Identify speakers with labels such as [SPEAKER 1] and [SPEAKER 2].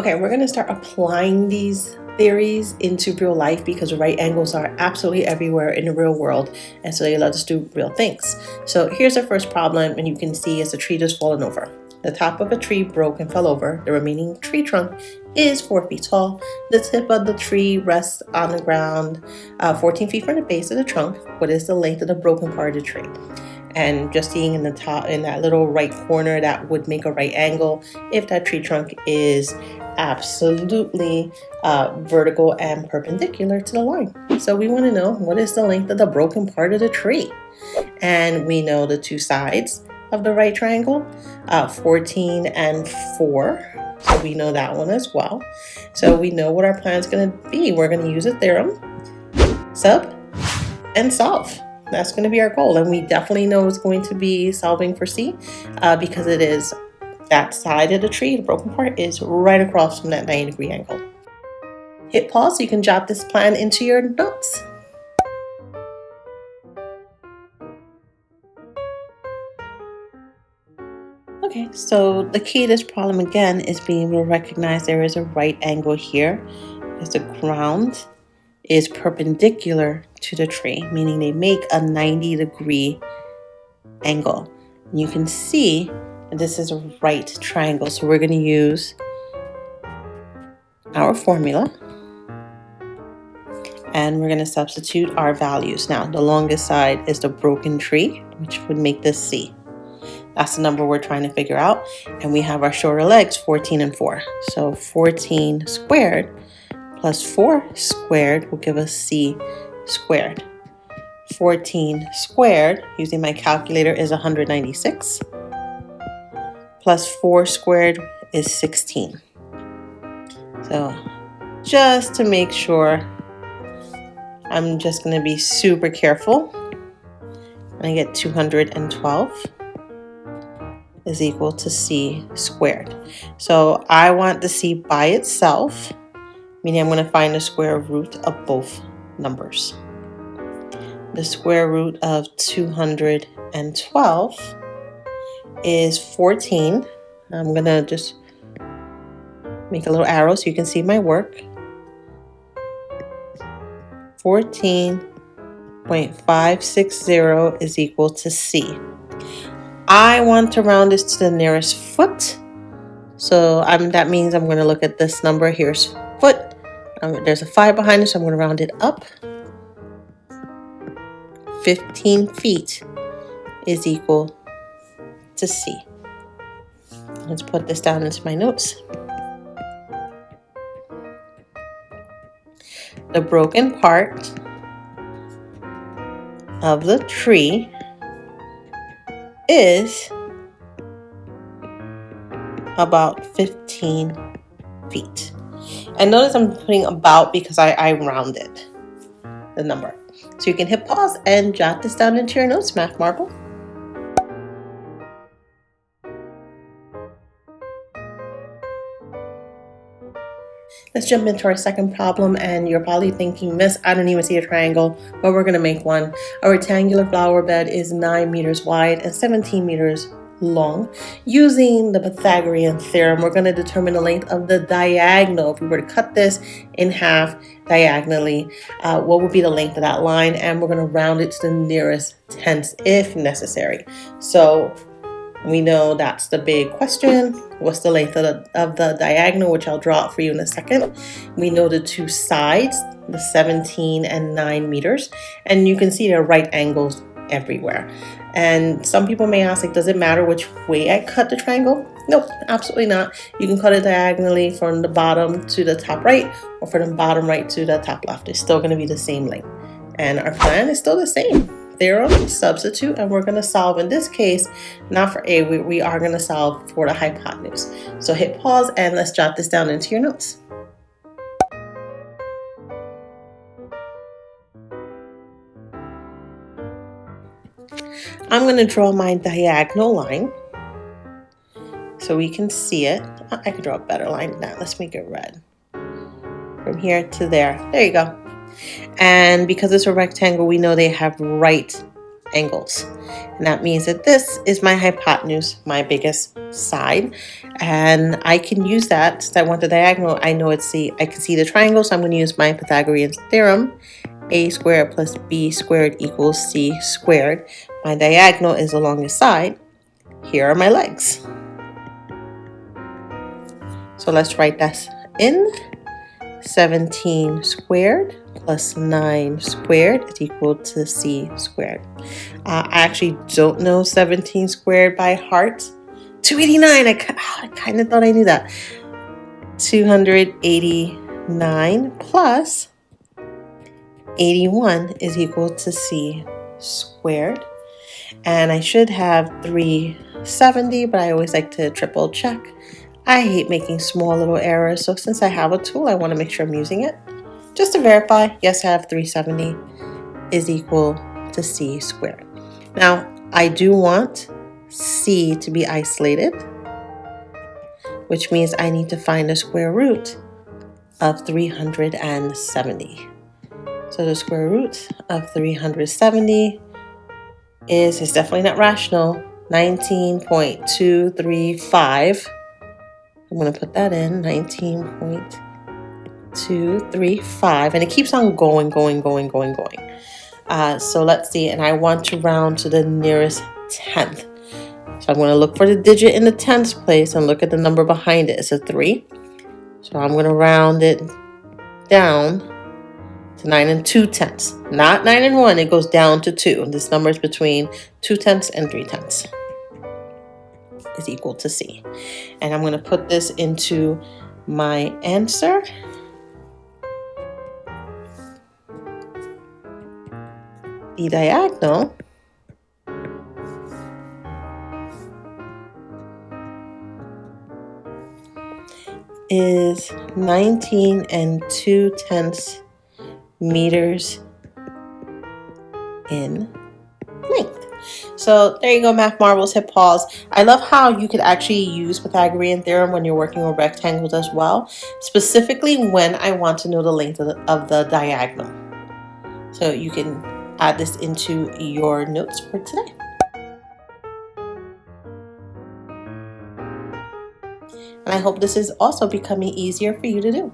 [SPEAKER 1] Okay, we're going to start applying these theories into real life because right angles are absolutely everywhere in the real world, and so they let us do real things. So here's our first problem, and you can see as the tree just fallen over. The top of a tree broke and fell over. The remaining tree trunk is 4 feet tall. The tip of the tree rests on the ground 14 feet from the base of the trunk. What is the length of the broken part of the tree? And just seeing in the top, in that little right corner, that would make a right angle if that tree trunk is absolutely vertical and perpendicular to the line. So we want to know what is the length of the broken part of the tree. And we know the two sides of the right triangle, 14 and 4. So we know that one as well. So we know what our plan is going to be. We're going to use a theorem, sub, and solve. That's going to be our goal. And we definitely know it's going to be solving for C because it is that side of the tree, the broken part, is right across from that 90-degree angle. Hit pause so you can jot this plan into your notes. Okay, so the key to this problem again is being able to recognize there is a right angle here because the ground is perpendicular to the tree, meaning they make a 90-degree angle. And you can see that this is a right triangle, so we're going to use our formula and we're going to substitute our values. Now, the longest side is the broken tree, which would make this C. That's the number we're trying to figure out. And we have our shorter legs, 14 and 4. So 14 squared plus 4 squared will give us C squared. 14 squared, using my calculator, is 196. Plus 4 squared is 16. So just to make sure, I'm just going to be super careful. And I get 212 is equal to C squared. So I want the C by itself, meaning I'm going to find the square root of both numbers. The square root of 212 is 14. I'm going to just make a little arrow so you can see my work. 14.560 is equal to C. I want to round this to the nearest foot. So that means I'm going to look at this number. Here's foot. There's a 5 behind it, so I'm going to round it up. 15 feet is equal to C. Let's put this down into my notes. The broken part of the tree is about 15 feet. And notice I'm putting about because I rounded the number. So you can hit pause and jot this down into your notes, Math Marble. Let's jump into our second problem, and you're probably thinking, Miss, I don't even see a triangle, but we're going to make one. A rectangular flower bed is 9 meters wide and 17 meters long. Using the Pythagorean Theorem, we're going to determine the length of the diagonal. If we were to cut this in half diagonally, what would be the length of that line? And we're going to round it to the nearest tenths if necessary. So we know that's the big question. What's the length of the diagonal, which I'll draw out for you in a second. We know the two sides, the 17 and 9 meters. And you can see there are right angles everywhere. And some people may ask, does it matter which way I cut the triangle? Nope, absolutely not. You can cut it diagonally from the bottom to the top right or from the bottom right to the top left. It's still going to be the same length. And our plan is still the same. Theorem, substitute, and we're going to solve, in this case, not for A, we are going to solve for the hypotenuse. So hit pause and let's jot this down into your notes. I'm going to draw my diagonal line so we can see it. I could draw a better line than that. Let's make it red. From here to there. There you go. And because it's a rectangle, we know they have right angles. And that means that this is my hypotenuse, my biggest side. And I can use that since I want the diagonal. I know I can see the triangle, so I'm going to use my Pythagorean theorem. A squared plus b squared equals c squared. My diagonal is along the side. Here are my legs. So let's write that in. 17 squared plus 9 squared is equal to c squared. I actually don't know 17 squared by heart. 289, I kind of thought I knew that. 289 plus 81 is equal to c squared. And I should have 370, but I always like to triple check. I hate making small little errors, so since I have a tool, I want to make sure I'm using it. Just to verify, yes, I have 370 is equal to c squared. Now, I do want c to be isolated, which means I need to find the square root of 370. So the square root of 370 is definitely not rational, 19.235. I'm going to put that in, 19.235, and it keeps on going. So let's see, and I want to round to the nearest tenth. So I'm going to look for the digit in the tenths place and look at the number behind it. It's a 3. So I'm going to round it down to 9 2/10. Not 9 1, it goes down to 2. And this number is between 2/10 and 3/10. Is equal to c. And I'm going to put this into my answer. The diagonal is 19 2/10 meters in length. So there you go, Math Marbles, hit pause. I love how you could actually use Pythagorean theorem when you're working with rectangles as well, specifically when I want to know the length of the diagonal. So you can add this into your notes for today. And I hope this is also becoming easier for you to do.